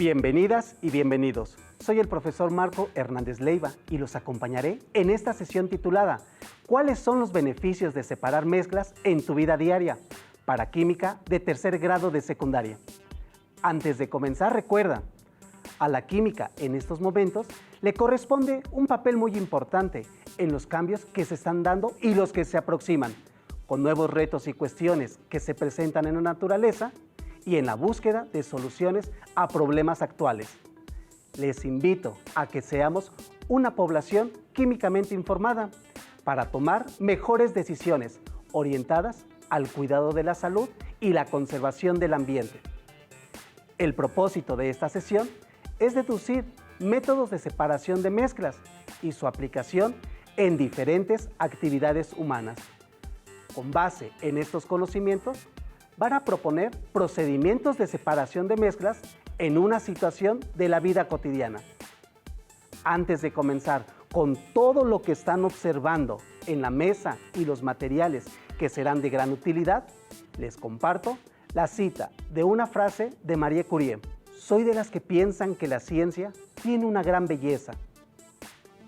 Bienvenidas y bienvenidos. Soy el profesor Marco Hernández Leiva y los acompañaré en esta sesión titulada ¿Cuáles son los beneficios de separar mezclas en tu vida diaria? Para química de tercer grado de secundaria. Antes de comenzar, recuerda, a la química en estos momentos le corresponde un papel muy importante en los cambios que se están dando y los que se aproximan, con nuevos retos y cuestiones que se presentan en la naturaleza y en la búsqueda de soluciones a problemas actuales. Les invito a que seamos una población químicamente informada para tomar mejores decisiones orientadas al cuidado de la salud y la conservación del ambiente. El propósito de esta sesión es deducir métodos de separación de mezclas y su aplicación en diferentes actividades humanas. Con base en estos conocimientos, van a proponer procedimientos de separación de mezclas en una situación de la vida cotidiana. Antes de comenzar con todo lo que están observando en la mesa y los materiales que serán de gran utilidad, les comparto la cita de una frase de Marie Curie. Soy de las que piensan que la ciencia tiene una gran belleza.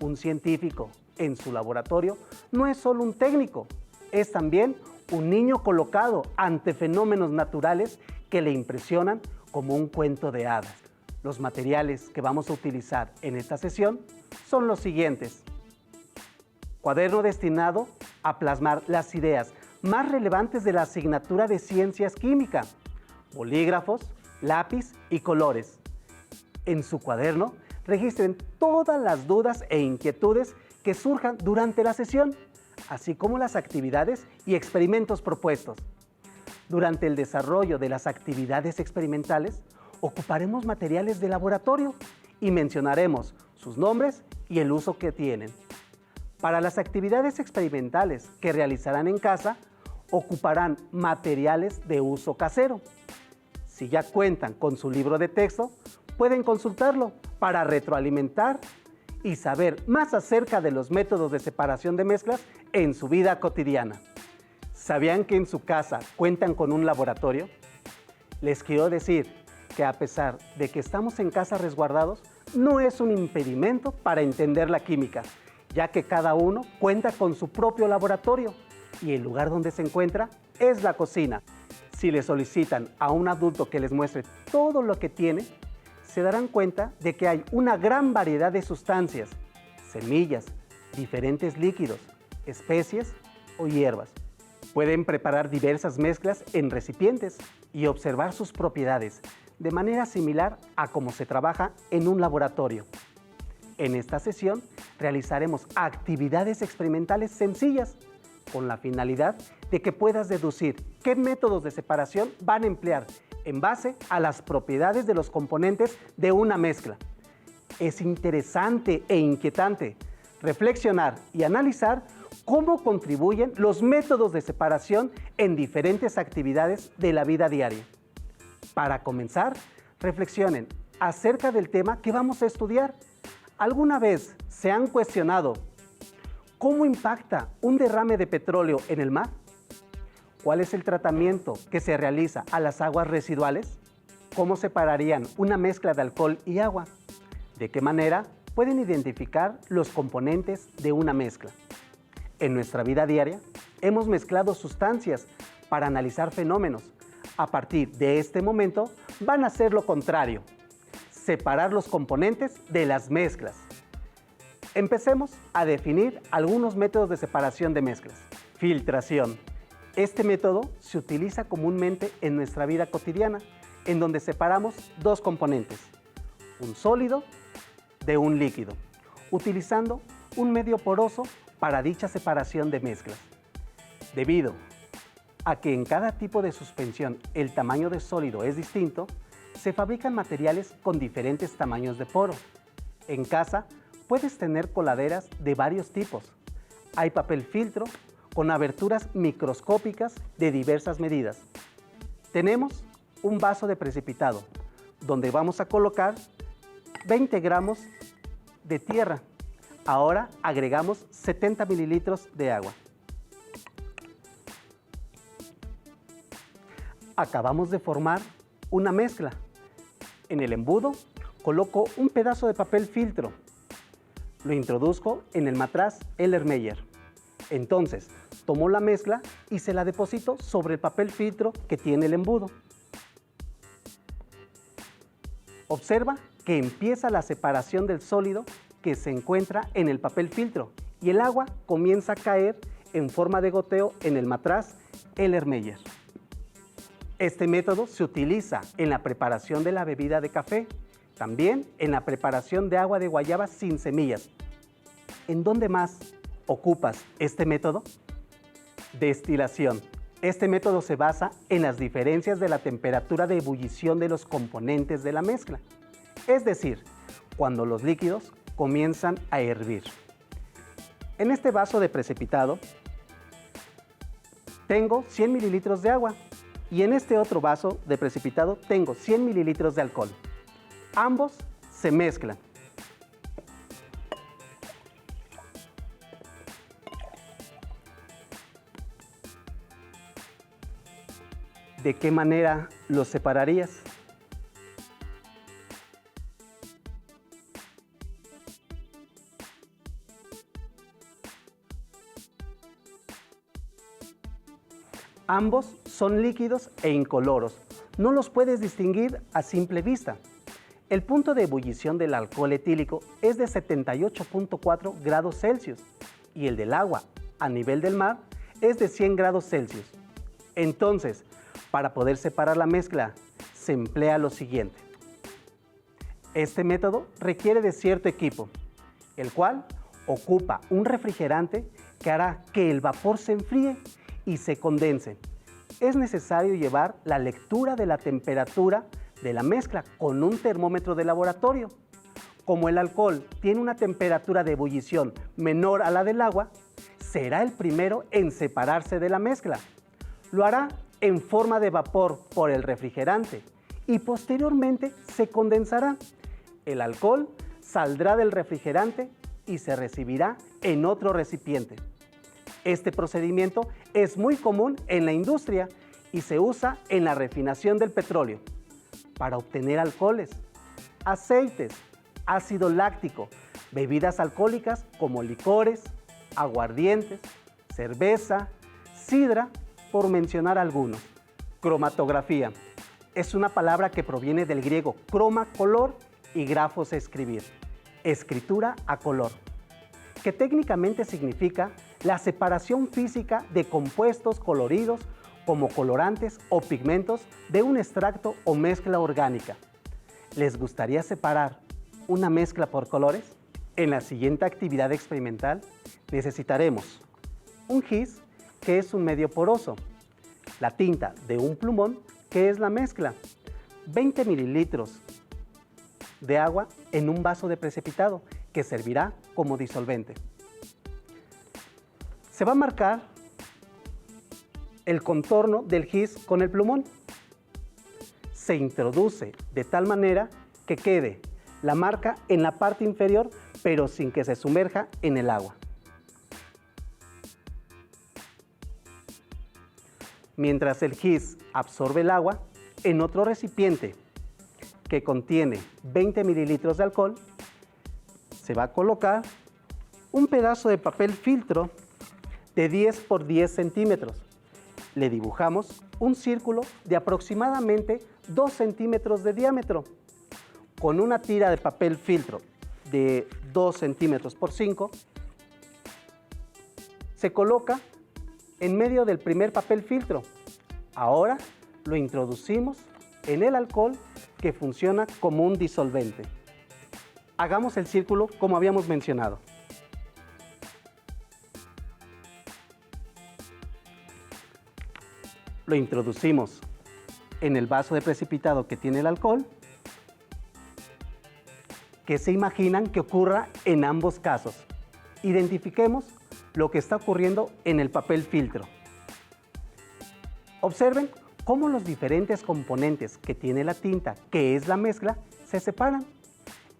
Un científico en su laboratorio no es solo un técnico, es también un niño colocado ante fenómenos naturales que le impresionan como un cuento de hadas. Los materiales que vamos a utilizar en esta sesión son los siguientes. Cuaderno destinado a plasmar las ideas más relevantes de la asignatura de Ciencias Química, bolígrafos, lápiz y colores. En su cuaderno registren todas las dudas e inquietudes que surjan durante la sesión, así como las actividades y experimentos propuestos. Durante el desarrollo de las actividades experimentales, ocuparemos materiales de laboratorio y mencionaremos sus nombres y el uso que tienen. Para las actividades experimentales que realizarán en casa, ocuparán materiales de uso casero. Si ya cuentan con su libro de texto, pueden consultarlo para retroalimentar y saber más acerca de los métodos de separación de mezclas en su vida cotidiana. ¿Sabían que en su casa cuentan con un laboratorio? Les quiero decir que a pesar de que estamos en casa resguardados, no es un impedimento para entender la química, ya que cada uno cuenta con su propio laboratorio y el lugar donde se encuentra es la cocina. Si le solicitan a un adulto que les muestre todo lo que tiene, se darán cuenta de que hay una gran variedad de sustancias, semillas, diferentes líquidos, especies o hierbas. Pueden preparar diversas mezclas en recipientes y observar sus propiedades de manera similar a cómo se trabaja en un laboratorio. En esta sesión realizaremos actividades experimentales sencillas con la finalidad de que puedas deducir qué métodos de separación van a emplear en base a las propiedades de los componentes de una mezcla. Es interesante e inquietante reflexionar y analizar cómo contribuyen los métodos de separación en diferentes actividades de la vida diaria. Para comenzar, reflexionen acerca del tema que vamos a estudiar. ¿Alguna vez se han cuestionado cómo impacta un derrame de petróleo en el mar? ¿Cuál es el tratamiento que se realiza a las aguas residuales? ¿Cómo separarían una mezcla de alcohol y agua? ¿De qué manera pueden identificar los componentes de una mezcla? En nuestra vida diaria, hemos mezclado sustancias para analizar fenómenos. A partir de este momento, van a hacer lo contrario: separar los componentes de las mezclas. Empecemos a definir algunos métodos de separación de mezclas. Filtración. Este método se utiliza comúnmente en nuestra vida cotidiana, en donde separamos dos componentes, un sólido de un líquido, utilizando un medio poroso para dicha separación de mezclas. Debido a que en cada tipo de suspensión el tamaño de sólido es distinto, se fabrican materiales con diferentes tamaños de poro. En casa puedes tener coladeras de varios tipos. Hay papel filtro con aberturas microscópicas de diversas medidas. Tenemos un vaso de precipitado, donde vamos a colocar 20 gramos de tierra. Ahora agregamos 70 mililitros de agua. Acabamos de formar una mezcla. En el embudo coloco un pedazo de papel filtro. Lo introduzco en el matraz Erlenmeyer. Entonces, tomo la mezcla y se la deposito sobre el papel filtro que tiene el embudo. Observa que empieza la separación del sólido que se encuentra en el papel filtro y el agua comienza a caer en forma de goteo en el matraz Erlenmeyer. Este método se utiliza en la preparación de la bebida de café, también en la preparación de agua de guayaba sin semillas. ¿En dónde más ocupas este método? Destilación. Este método se basa en las diferencias de la temperatura de ebullición de los componentes de la mezcla, es decir, cuando los líquidos comienzan a hervir. En este vaso de precipitado tengo 100 mililitros de agua y en este otro vaso de precipitado tengo 100 mililitros de alcohol. Ambos se mezclan. ¿De qué manera los separarías? Ambos son líquidos e incoloros. No los puedes distinguir a simple vista. El punto de ebullición del alcohol etílico es de 78.4 grados Celsius y el del agua a nivel del mar es de 100 grados Celsius. Entonces, para poder separar la mezcla, se emplea lo siguiente. Este método requiere de cierto equipo, el cual ocupa un refrigerante que hará que el vapor se enfríe y se condense. Es necesario llevar la lectura de la temperatura de la mezcla con un termómetro de laboratorio. Como el alcohol tiene una temperatura de ebullición menor a la del agua, será el primero en separarse de la mezcla. Lo hará en forma de vapor por el refrigerante y posteriormente se condensará. El alcohol saldrá del refrigerante y se recibirá en otro recipiente. Este procedimiento es muy común en la industria y se usa en la refinación del petróleo para obtener alcoholes, aceites, ácido láctico, bebidas alcohólicas como licores, aguardientes, cerveza, sidra, por mencionar algunos. Cromatografía es una palabra que proviene del griego croma, color, y grafos, escribir, escritura a color, que técnicamente significa la separación física de compuestos coloridos como colorantes o pigmentos de un extracto o mezcla orgánica. ¿Les gustaría separar una mezcla por colores? En la siguiente actividad experimental necesitaremos un gis, que es un medio poroso, la tinta de un plumón, que es la mezcla, 20 mililitros de agua en un vaso de precipitado, que servirá como disolvente. Se va a marcar el contorno del gis con el plumón. Se introduce de tal manera que quede la marca en la parte inferior, pero sin que se sumerja en el agua. Mientras el gis absorbe el agua, en otro recipiente que contiene 20 mililitros de alcohol, se va a colocar un pedazo de papel filtro de 10 por 10 centímetros. Le dibujamos un círculo de aproximadamente 2 centímetros de diámetro. Con una tira de papel filtro de 2 centímetros por 5, se coloca en medio del primer papel filtro. Ahora lo introducimos en el alcohol, que funciona como un disolvente. Hagamos el círculo como habíamos mencionado. Lo introducimos en el vaso de precipitado que tiene el alcohol. ¿Qué se imaginan que ocurra en ambos casos? Identifiquemos lo que está ocurriendo en el papel filtro. Observen cómo los diferentes componentes que tiene la tinta, que es la mezcla, se separan.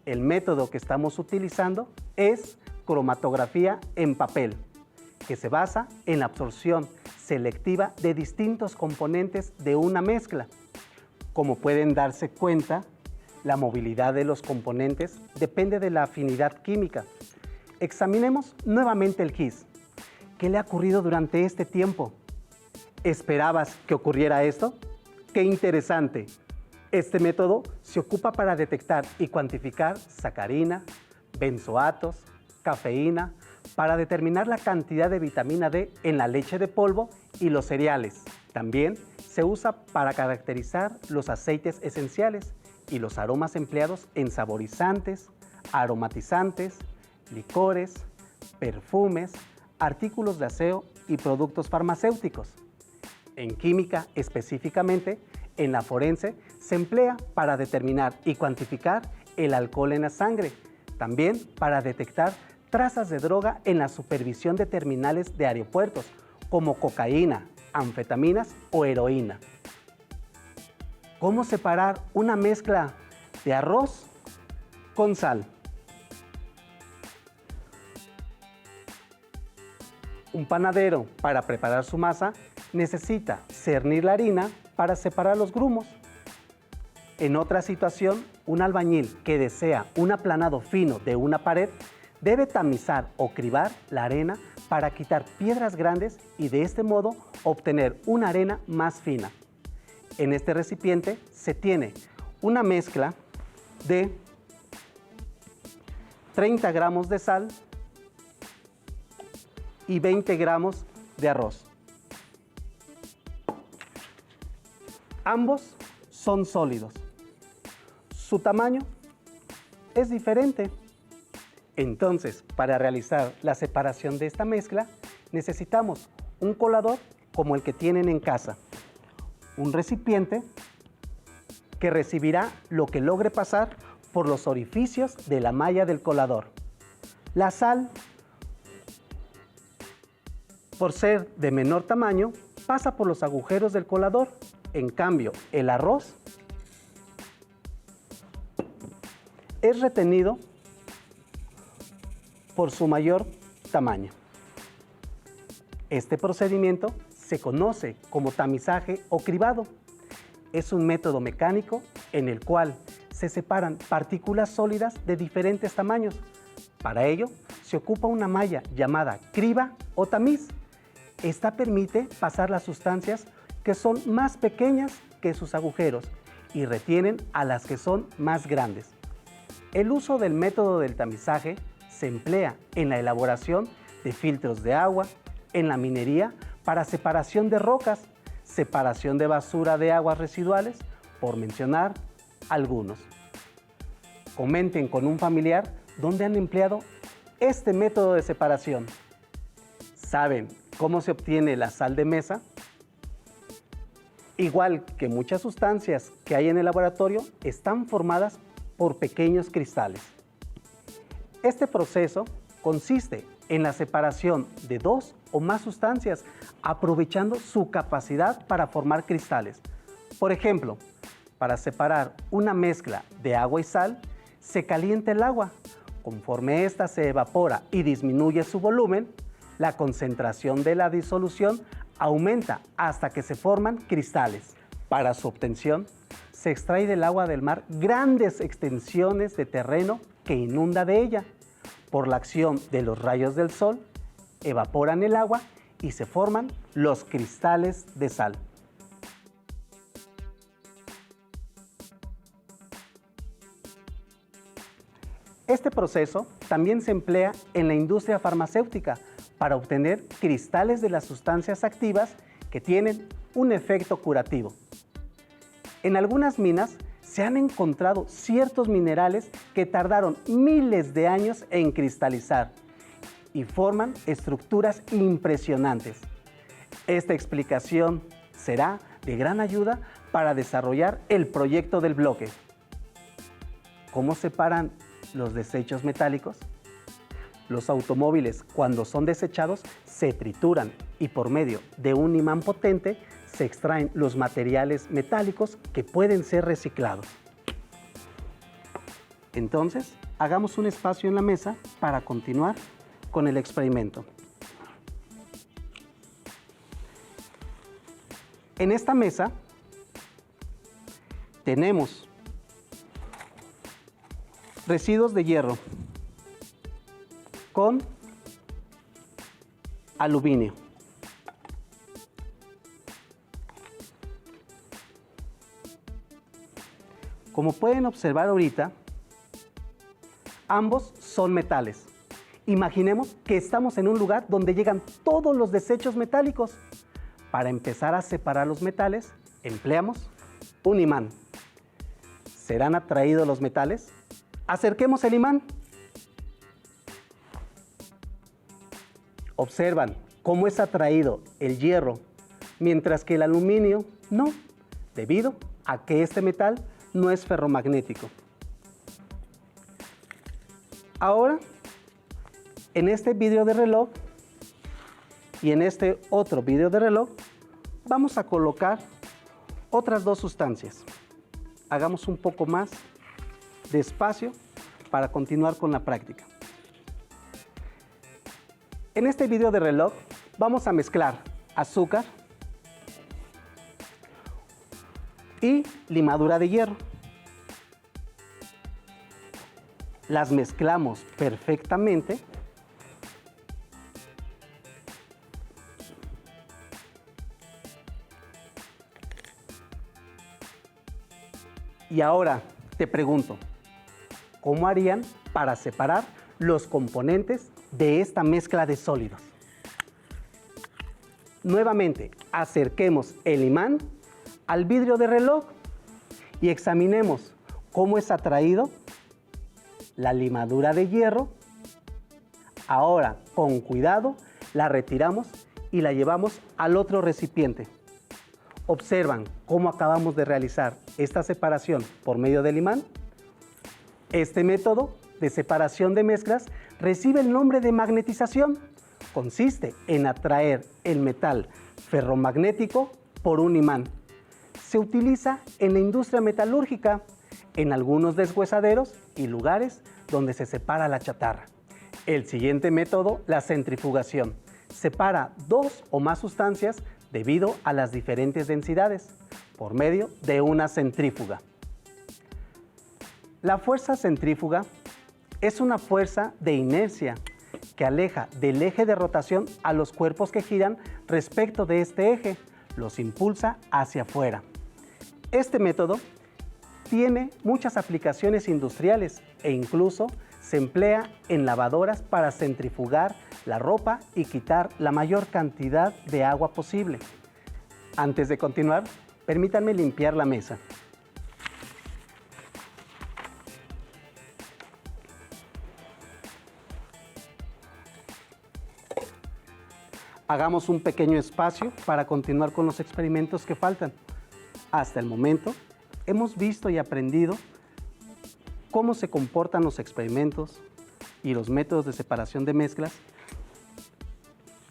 El método que estamos utilizando es cromatografía en papel, que se basa en la absorción selectiva de distintos componentes de una mezcla. Como pueden darse cuenta, La movilidad de los componentes depende de la afinidad química. Examinemos nuevamente el GIS. ¿Qué le ha ocurrido durante este tiempo? ¿Esperabas que ocurriera esto? ¡Qué interesante! Este método se ocupa para detectar y cuantificar sacarina, benzoatos, cafeína, para determinar la cantidad de vitamina D en la leche de polvo y los cereales. También se usa para caracterizar los aceites esenciales y los aromas empleados en saborizantes, aromatizantes, licores, perfumes, artículos de aseo y productos farmacéuticos. En química específicamente, en la forense, se emplea para determinar y cuantificar el alcohol en la sangre, también para detectar trazas de droga en la supervisión de terminales de aeropuertos, como cocaína, anfetaminas o heroína. ¿Cómo separar una mezcla de arroz con sal? Un panadero, para preparar su masa, necesita cernir la harina para separar los grumos. En otra situación, un albañil que desea un aplanado fino de una pared debe tamizar o cribar la arena para quitar piedras grandes y de este modo obtener una arena más fina. En este recipiente se tiene una mezcla de 30 gramos de sal y 20 gramos de arroz. Ambos son sólidos. Su tamaño es diferente. Entonces, para realizar la separación de esta mezcla, necesitamos un colador como el que tienen en casa, un recipiente que recibirá lo que logre pasar por los orificios de la malla del colador. La sal, por ser de menor tamaño, pasa por los agujeros del colador. En cambio, el arroz es retenido por su mayor tamaño. Este procedimiento se conoce como tamizaje o cribado. Es un método mecánico en el cual se separan partículas sólidas de diferentes tamaños. Para ello, se ocupa una malla llamada criba o tamiz. Esta permite pasar las sustancias que son más pequeñas que sus agujeros y retienen a las que son más grandes. El uso del método del tamizaje se emplea en la elaboración de filtros de agua, en la minería para separación de rocas, separación de basura de aguas residuales, por mencionar algunos. Comenten con un familiar dónde han empleado este método de separación. ¿Saben cómo se obtiene la sal de mesa? Igual que muchas sustancias que hay en el laboratorio, están formadas por pequeños cristales. Este proceso consiste en la separación de dos o más sustancias, aprovechando su capacidad para formar cristales. Por ejemplo, para separar una mezcla de agua y sal, se calienta el agua. Conforme ésta se evapora y disminuye su volumen, la concentración de la disolución aumenta hasta que se forman cristales. Para su obtención, se extrae del agua del mar grandes extensiones de terreno que inunda de ella. Por la acción de los rayos del sol, evaporan el agua y se forman los cristales de sal. Este proceso también se emplea en la industria farmacéutica para obtener cristales de las sustancias activas que tienen un efecto curativo. En algunas minas se han encontrado ciertos minerales que tardaron miles de años en cristalizar y forman estructuras impresionantes. Esta explicación será de gran ayuda para desarrollar el proyecto del bloque. ¿Cómo separan los desechos metálicos? Los automóviles, cuando son desechados, se trituran y por medio de un imán potente se extraen los materiales metálicos que pueden ser reciclados. Entonces, hagamos un espacio en la mesa para continuar con el experimento. En esta mesa tenemos residuos de hierro con aluminio. Como pueden observar ahorita, ambos son metales. Imaginemos que estamos en un lugar donde llegan todos los desechos metálicos. Para empezar a separar los metales, empleamos un imán. ¿Serán atraídos los metales? Acerquemos el imán. Observan cómo es atraído el hierro, mientras que el aluminio no, debido a que este metal no es ferromagnético. Ahora, en este vidrio de reloj y en este otro vidrio de reloj, vamos a colocar otras dos sustancias. Hagamos un poco más de espacio para continuar con la práctica. En este vidrio de reloj vamos a mezclar azúcar y limadura de hierro. Las mezclamos perfectamente y ahora te pregunto, ¿cómo harían para separar los componentes de esta mezcla de sólidos? Nuevamente, acerquemos el imán al vidrio de reloj y examinemos cómo es atraído la limadura de hierro. Ahora, con cuidado, la retiramos y la llevamos al otro recipiente. ¿Observan cómo acabamos de realizar esta separación por medio del imán? Este método de separación de mezclas recibe el nombre de magnetización. Consiste en atraer el metal ferromagnético por un imán. Se utiliza en la industria metalúrgica, en algunos deshuesaderos y lugares donde se separa la chatarra. El siguiente método, la centrifugación. Separa dos o más sustancias debido a las diferentes densidades por medio de una centrífuga. La fuerza centrífuga es una fuerza de inercia que aleja del eje de rotación a los cuerpos que giran respecto de este eje, los impulsa hacia afuera. Este método tiene muchas aplicaciones industriales e incluso se emplea en lavadoras para centrifugar la ropa y quitar la mayor cantidad de agua posible. Antes de continuar, permítanme limpiar la mesa. Hagamos un pequeño espacio para continuar con los experimentos que faltan. Hasta el momento, hemos visto y aprendido cómo se comportan los experimentos y los métodos de separación de mezclas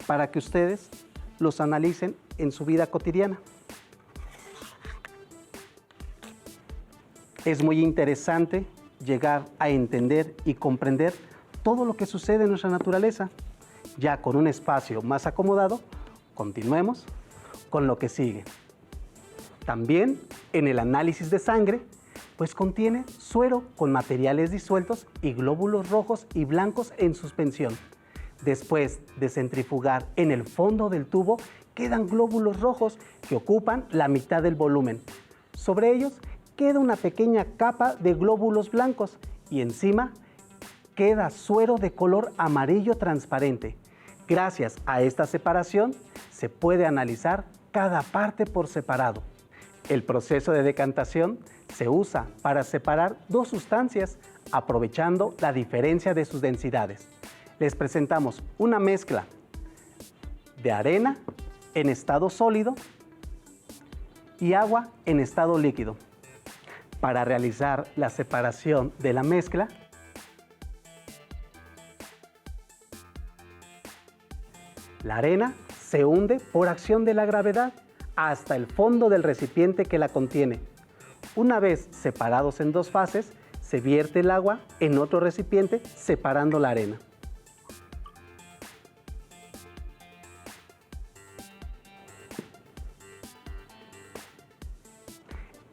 para que ustedes los analicen en su vida cotidiana. Es muy interesante llegar a entender y comprender todo lo que sucede en nuestra naturaleza. Ya con un espacio más acomodado, continuemos con lo que sigue. También en el análisis de sangre, pues contiene suero con materiales disueltos y glóbulos rojos y blancos en suspensión. Después de centrifugar en el fondo del tubo, quedan glóbulos rojos que ocupan la mitad del volumen. Sobre ellos queda una pequeña capa de glóbulos blancos y encima queda suero de color amarillo transparente. Gracias a esta separación se puede analizar cada parte por separado. El proceso de decantación se usa para separar dos sustancias aprovechando la diferencia de sus densidades. Les presentamos una mezcla de arena en estado sólido y agua en estado líquido. Para realizar la separación de la mezcla, la arena se hunde por acción de la gravedad hasta el fondo del recipiente que la contiene. Una vez separados en dos fases, se vierte el agua en otro recipiente separando la arena.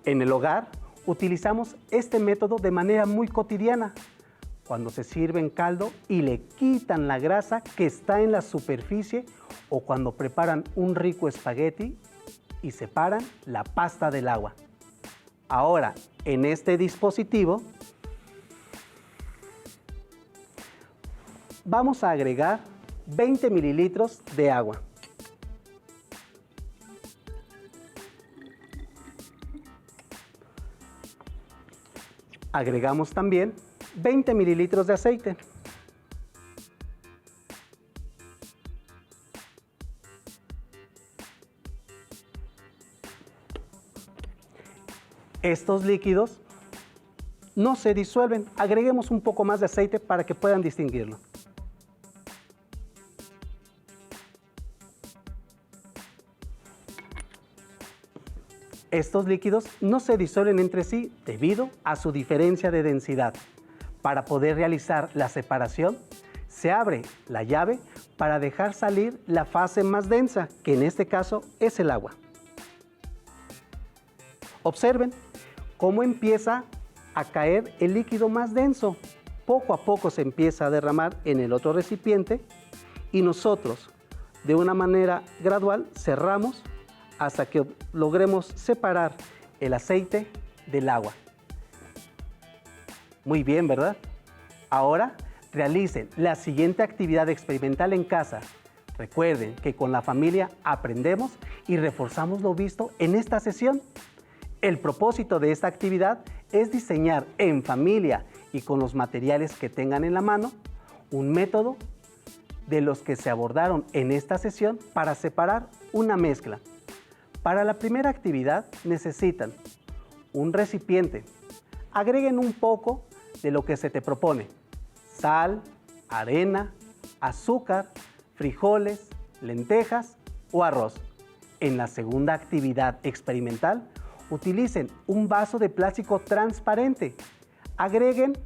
En el hogar Utilizamos este método de manera muy cotidiana, cuando se sirve en caldo y le quitan la grasa que está en la superficie o cuando preparan un rico espagueti y separan la pasta del agua. Ahora, en este dispositivo, vamos a agregar 20 mililitros de agua. Agregamos también 20 mililitros de aceite. Estos líquidos no se disuelven. Agreguemos un poco más de aceite para que puedan distinguirlo. Estos líquidos no se disuelven entre sí debido a su diferencia de densidad. Para poder realizar la separación, se abre la llave para dejar salir la fase más densa, que en este caso es el agua. Observen cómo empieza a caer el líquido más denso. Poco a poco se empieza a derramar en el otro recipiente y nosotros, de una manera gradual, cerramos hasta que logremos separar el aceite del agua. Muy bien, ¿verdad? Ahora realicen la siguiente actividad experimental en casa. Recuerden que con la familia aprendemos y reforzamos lo visto en esta sesión. El propósito de esta actividad es diseñar en familia y con los materiales que tengan en la mano un método de los que se abordaron en esta sesión para separar una mezcla. Para la primera actividad necesitan un recipiente. Agreguen un poco de lo que se te propone: sal, arena, azúcar, frijoles, lentejas o arroz. En la segunda actividad experimental, utilicen un vaso de plástico transparente. Agreguen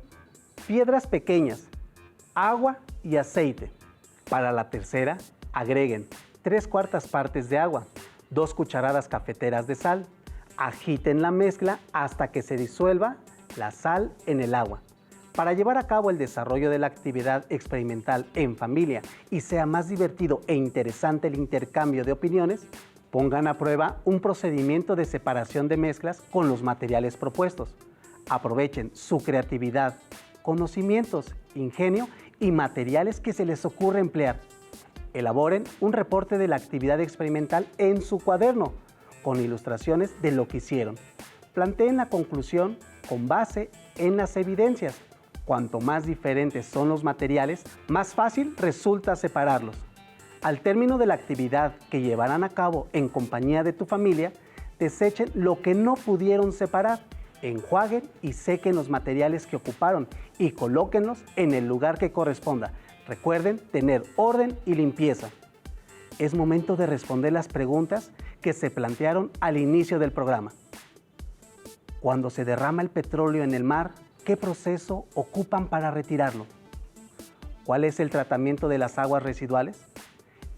piedras pequeñas, agua y aceite. Para la tercera, agreguen 3/4 partes de agua, 2 cucharadas cafeteras de sal. Agiten la mezcla hasta que se disuelva la sal en el agua. Para llevar a cabo el desarrollo de la actividad experimental en familia y sea más divertido e interesante el intercambio de opiniones, pongan a prueba un procedimiento de separación de mezclas con los materiales propuestos. Aprovechen su creatividad, conocimientos, ingenio y materiales que se les ocurre emplear. Elaboren un reporte de la actividad experimental en su cuaderno, con ilustraciones de lo que hicieron. Planteen la conclusión con base en las evidencias. Cuanto más diferentes son los materiales, más fácil resulta separarlos. Al término de la actividad que llevarán a cabo en compañía de tu familia, desechen lo que no pudieron separar, enjuaguen y sequen los materiales que ocuparon y colóquenlos en el lugar que corresponda. Recuerden tener orden y limpieza. Es momento de responder las preguntas que se plantearon al inicio del programa. Cuando se derrama el petróleo en el mar, ¿qué proceso ocupan para retirarlo? ¿Cuál es el tratamiento de las aguas residuales?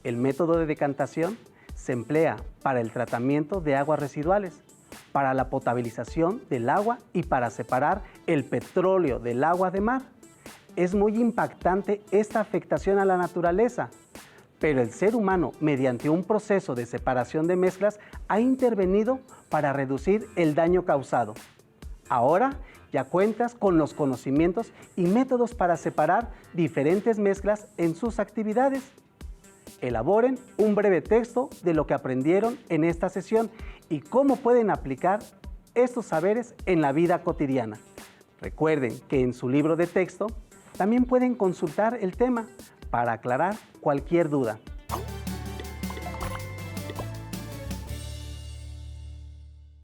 El método de decantación se emplea para el tratamiento de aguas residuales, para la potabilización del agua y para separar el petróleo del agua de mar. Es muy impactante esta afectación a la naturaleza, pero el ser humano, mediante un proceso de separación de mezclas, ha intervenido para reducir el daño causado. Ahora ya cuentas con los conocimientos y métodos para separar diferentes mezclas en sus actividades. Elaboren un breve texto de lo que aprendieron en esta sesión y cómo pueden aplicar estos saberes en la vida cotidiana. Recuerden que en su libro de texto también pueden consultar el tema para aclarar cualquier duda.